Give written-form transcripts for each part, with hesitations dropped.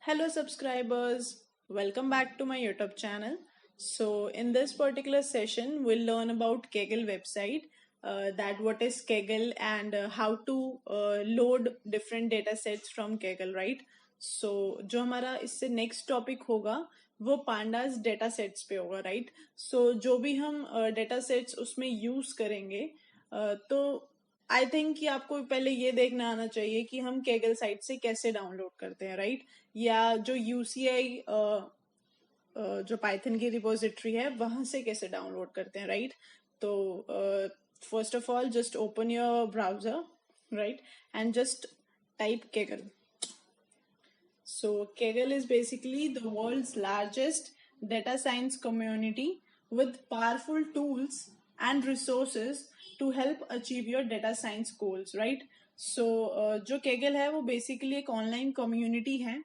Hello subscribers, welcome back to my YouTube channel. So in this particular session, we'll learn about Kaggle website, that what is Kaggle and how to load different data sets from Kaggle, right? So जो हमारा इससे next topic होगा वो pandas data sets पे होगा, right? So जो भी हम data sets उसमें use करेंगे तो आई थिंक कि आपको पहले ये देखना आना चाहिए कि हम केगल साइट से कैसे डाउनलोड करते हैं, राइट? या जो यूसीआई जो पाइथन की रिपोजिटरी है वहां से कैसे डाउनलोड करते हैं, राइट? तो first of all just open your browser, right, and just type Kaggle. So Kaggle is basically the world's largest data science community with powerful tools and resources to help achieve your data science goals, right? So जो Kaggle है वो basically एक online community है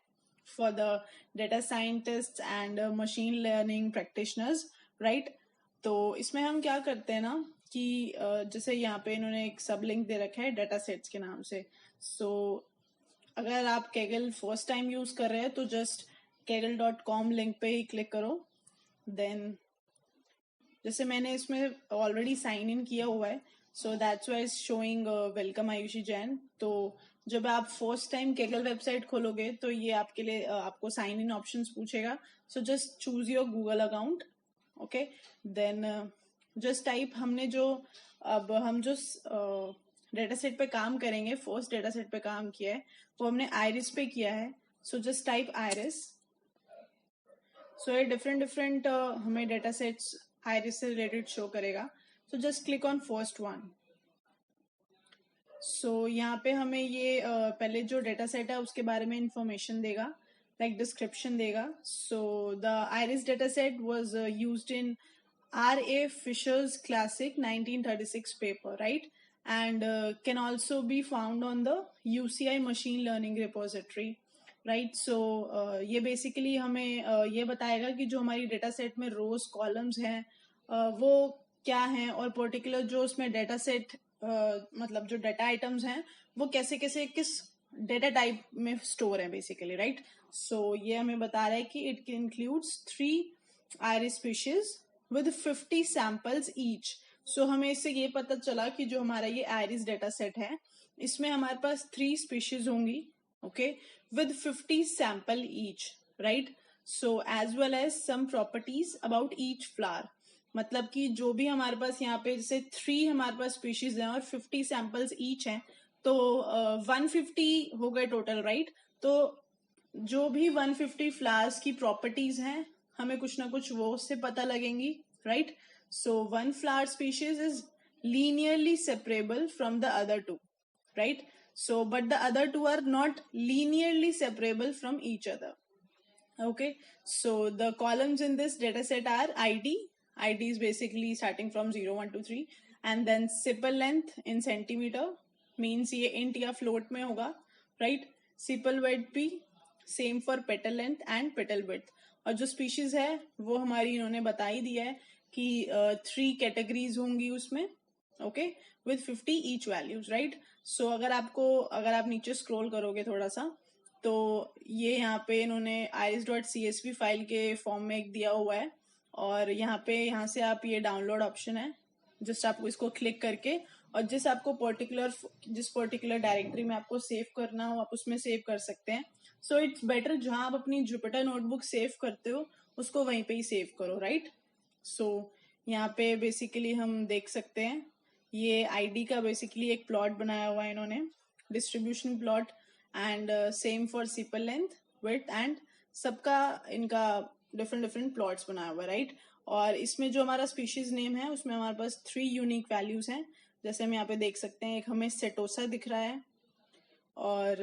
for the data scientists and machine learning practitioners, right? तो इसमें हम क्या करते हैं ना कि जैसे यहाँ पे इन्होंने एक सब लिंक दे रखा है डेटा सेट्स के नाम से. सो अगर आप Kaggle फर्स्ट टाइम यूज कर रहे हैं तो जस्ट kaggle.com लिंक पे ही क्लिक करो. देन जैसे मैंने इसमें ऑलरेडी साइन इन किया हुआ है, so that's why is showing welcome Ayushi Jain. तो जब आप फर्स्ट टाइम Kaggle वेबसाइट खोलोगे तो ये आपके लिए आपको साइन इन ऑप्शंस पूछेगा. So just choose your Google account. Okay, then just type हमने जो अब हम जो डेटा सेट पे काम करेंगे, फर्स्ट डेटा सेट पे काम किया है वो हमने आयरिस पे किया है. So just type iris. So ये डिफरेंट हमें डेटा सेट्स आयरिस से रिलेटेड शो करेगा. So just click on first one. So यहाँ पे हमें ये पहले जो डेटा सेट है उसके बारे में इंफॉर्मेशन देगा, लाइक डिस्क्रिप्शन देगा. So the iris data set was used in R.A. Fisher's classic 1936 paper, right? And can also be found on the UCI machine learning repository, right? So ये basically हमें ये बताएगा कि जो हमारी डेटा सेट में रोज columns हैं वो क्या हैं, और पर्टिकुलर जो उसमें डेटा सेट मतलब जो डेटा आइटम्स हैं वो कैसे कैसे किस डेटा टाइप में स्टोर है बेसिकली, राइट? सो ये हमें बता रहा है कि it includes 3 iris species with 50 samples each. So हमें इससे ये पता चला कि जो हमारा ये आयरिस डेटा सेट है इसमें हमारे पास 3 स्पीशीज होंगी, okay, with 50 sample each, right? So as well as some properties about each flower. मतलब कि जो भी हमारे पास यहाँ पे जैसे 3 हमारे पास स्पीशीज हैं और 50 सैंपल्स ईच हैं तो 150 हो गए टोटल, राइट? तो जो भी 150 फ्लावर्स की प्रॉपर्टीज हैं हमें कुछ ना कुछ वो उससे पता लगेंगी, right? So one flower species is linearly separable from the other two, right? So but the other two are not linearly separable from each other. Okay, so the columns in this data set are ID. ID is basically starting from 0, 1, 2, 3, and then sepal length in centimeter, means ये int या float में होगा, right? Sepal width भी same for petal length and petal width. और जो species है वो हमारी इन्होंने बता ही दिया है कि 3 categories होंगी उसमें, okay, with 50 each values, right? So अगर आप नीचे scroll करोगे थोड़ा सा तो ये यहाँ पे इन्होंने iris.csv फाइल के फॉर्म में एक दिया हुआ है, और यहाँ से आप ये डाउनलोड ऑप्शन है, जस्ट आपको इसको क्लिक करके और जिस पर्टिकुलर डायरेक्टरी में आपको सेव करना हो आप उसमें सेव कर सकते हैं. सो इट्स बेटर जहां आप अपनी जुपिटर नोटबुक सेव करते हो उसको वहीं पे ही सेव करो, राइट? सो यहाँ पे बेसिकली हम देख सकते हैं ये आईडी का बेसिकली एक प्लॉट बनाया हुआ है इन्होंने, distribution plot, and same for सिपल length, width, and सबका इनका डिफरेंट प्लॉट्स बनाया हुआ है, राइट? और इसमें जो हमारा स्पीशीज नेम है उसमें हमारे पास 3 यूनिक वैल्यूज हैं, जैसे हम यहाँ पे देख सकते हैं. एक हमें सेटोसा दिख रहा है, और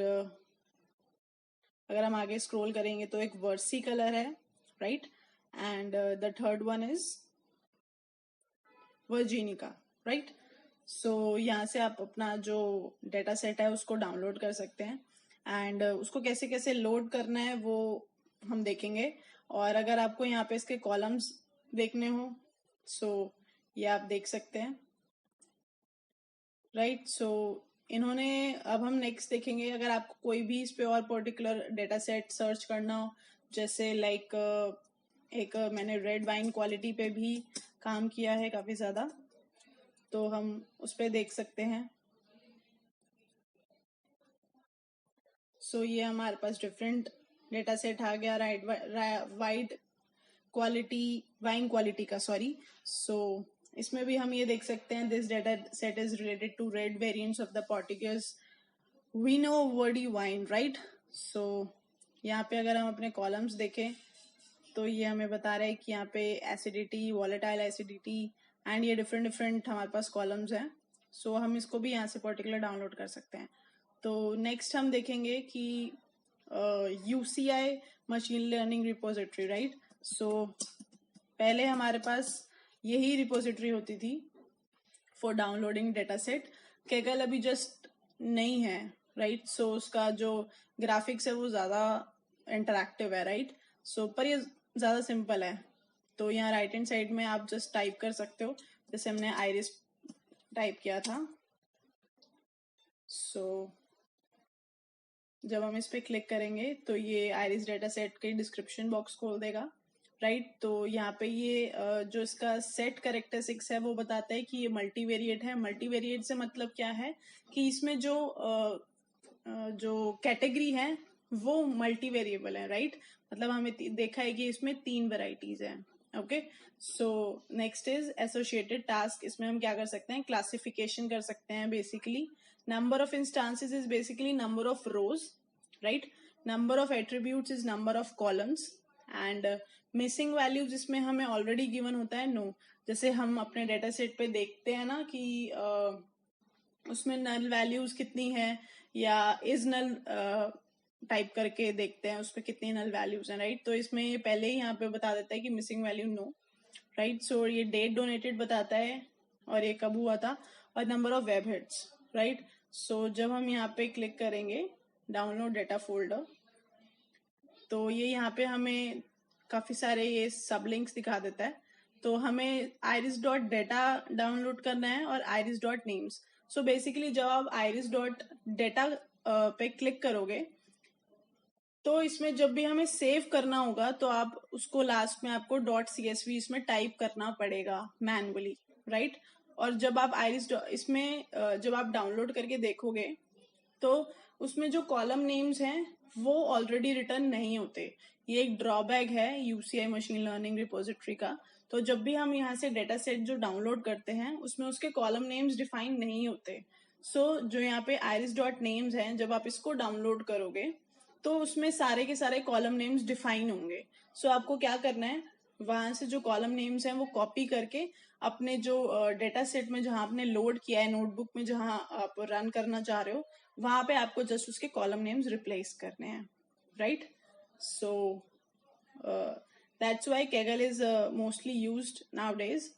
अगर हम आगे स्क्रॉल करेंगे तो एक वर्सी कलर है, right? And the third one is virginica, right? So यहाँ से आप अपना जो डेटा सेट है उसको डाउनलोड कर सकते हैं, एंड उसको कैसे कैसे लोड करना है वो हम देखेंगे. और अगर आपको यहाँ पे इसके कॉलम्स देखने हो सो ये आप देख सकते हैं, राइट? सो इन्होंने, अब हम नेक्स्ट देखेंगे, अगर आपको कोई भी इस पे और पर्टिकुलर डेटा सेट सर्च करना हो, जैसे लाइक एक मैंने रेड वाइन क्वालिटी पे भी काम किया है काफी ज्यादा, तो हम उस पे देख सकते हैं। सो ये हमारे पास डिफरेंट डेटा सेट आ गया वाइड क्वालिटी, वाइन क्वालिटी का, सॉरी। सो इसमें भी हम ये देख सकते हैं, this data set is related to red variants of the Portuguese vinho verde wine, right. So यहाँ पे अगर हम अपने कॉलम्स देखें तो ये हमें बता रहा है कि यहाँ पे एसिडिटी, वॉलेटाइल एसिडिटी एंड ये डिफरेंट डिफरेंट हमारे पास कॉलम्स हैं। सो हम इसको भी यहाँ से पर्टिकुलर डाउनलोड कर सकते हैं। तो नेक्स्ट हम देखेंगे कि UCI machine learning repository, right. So पहले हमारे पास यही रिपोजिटरी होती थी for downloading data set. Kaggle अभी जस्ट नहीं है, राइट। सो उसका जो ग्राफिक्स है वो ज्यादा इंटरैक्टिव है, राइट। सो पर ये ज्यादा सिंपल है। तो यहाँ राइट हैंड साइड में आप जस्ट टाइप कर सकते हो, जैसे हमने आइरिस टाइप किया था। सो जब हम इस पे क्लिक करेंगे तो ये आइरिस डेटा सेट के डिस्क्रिप्शन बॉक्स खोल देगा, राइट। तो यहाँ पे ये जो इसका सेट कैरेक्टरिस्टिक्स है वो बताता है कि ये मल्टीवेरिएट है। मल्टीवेरिएट से मतलब क्या है कि इसमें जो कैटेगरी है वो मल्टीवेरिएबल है, राइट। मतलब हमें देखा है कि इसमें 3 वेराइटीज हैं, okay. So next is associated task. इसमें हम क्या कर सकते हैं, क्लासिफिकेशन कर सकते हैं basically. Number of instances is basically number of rose, right. Number of attributes is number of columns and missing values इसमें हमें ऑलरेडी गिवन होता है नो। जैसे हम अपने डेटा सेट पे देखते हैं ना कि उसमें नल वैल्यूज कितनी है, या इज नल टाइप करके देखते हैं उसमें कितनी नल वैल्यूज हैं, राइट। तो इसमें ये पहले ही यहाँ पे बता देता है कि मिसिंग वैल्यू नो, राइट। सो ये डेट डोनेटेड बताता है और ये कब हुआ था, और number of web hits, right. So जब हम यहाँ पे क्लिक करेंगे डाउनलोड डेटा फोल्डर, तो ये यहाँ पे हमें काफी सारे ये सब लिंक्स दिखा देता है। तो हमें iris.data डाउनलोड करना है और iris.names। सो बेसिकली जब आप iris.data पे क्लिक करोगे तो इसमें जब भी हमें सेव करना होगा तो आप उसको लास्ट में आपको .csv इसमें टाइप करना पड़ेगा मैनुअली, राइट। और जब आप इसमें जब आप डाउनलोड करके देखोगे तो उसमें जो कॉलम नेम्स हैं वो ऑलरेडी रिटर्न नहीं होते। ये एक ड्रॉबैक है UCI मशीन लर्निंग रिपोजिटरी का। तो जब भी हम यहाँ से डेटा सेट जो डाउनलोड करते हैं उसमें उसके कॉलम नेम्स डिफाइन नहीं होते। सो जो यहाँ पे iris.names है, जब आप इसको डाउनलोड करोगे तो उसमें सारे के सारे कॉलम नेम्स डिफाइन होंगे। सो आपको क्या करना है, वहां से जो कॉलम नेम्स हैं वो कॉपी करके अपने जो डेटा सेट में जहां आपने लोड किया है, नोटबुक में जहां आप रन करना चाह रहे हो, वहां पे आपको जस्ट उसके कॉलम नेम्स रिप्लेस करने हैं, right. So that's why Kaggle is mostly used nowadays,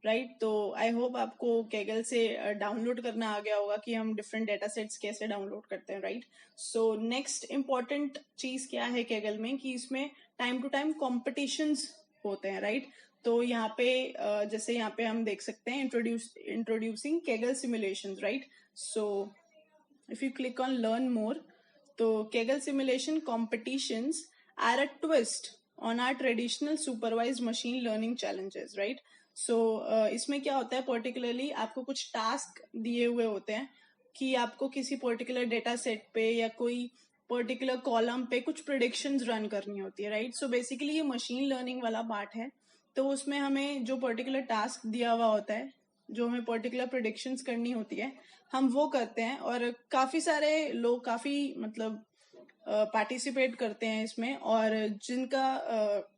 right. तो आई होप आपको Kaggle से डाउनलोड करना आ गया होगा कि हम डिफरेंट डेटा सेट्स कैसे डाउनलोड करते हैं, राइट। सो नेक्स्ट इम्पॉर्टेंट चीज क्या है Kaggle में कि इसमें टाइम टू टाइम कॉम्पिटिशन्स होते हैं, राइट। तो यहाँ पे जैसे यहाँ पे हम देख सकते हैं introducing Kaggle simulations, right. So if you click on learn more, तो Kaggle simulation competitions are a twist on our traditional supervised machine learning challenges, right? So इसमें क्या होता है, पर्टिकुलरली आपको कुछ टास्क दिए हुए होते हैं कि आपको किसी पर्टिकुलर डेटा सेट पे या कोई पर्टिकुलर कॉलम पे कुछ प्रिडिक्शंस रन करनी होती है, राइट। सो बेसिकली ये मशीन लर्निंग वाला पार्ट है। तो उसमें हमें जो पर्टिकुलर टास्क दिया हुआ होता है, जो हमें पर्टिकुलर प्रिडिक्शंस करनी होती है, हम वो करते हैं। और काफी सारे लोग काफी मतलब पार्टिसिपेट करते हैं इसमें, और जिनका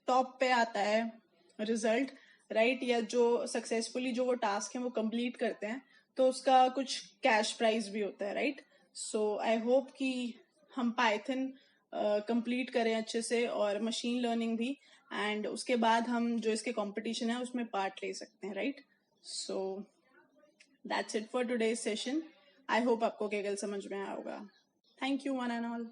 टॉप पे आता है रिजल्ट, राइट, या जो सक्सेसफुली जो वो टास्क है वो कंप्लीट करते हैं, तो उसका कुछ कैश प्राइज भी होता है, राइट। सो आई होप कि हम पाइथन कंप्लीट करें अच्छे से और मशीन लर्निंग भी, एंड उसके बाद हम जो इसके कंपटीशन है उसमें पार्ट ले सकते हैं, right. So that's it for today's session. I hope आपको Kaggle समझ में आया होगा। Thank you one and all.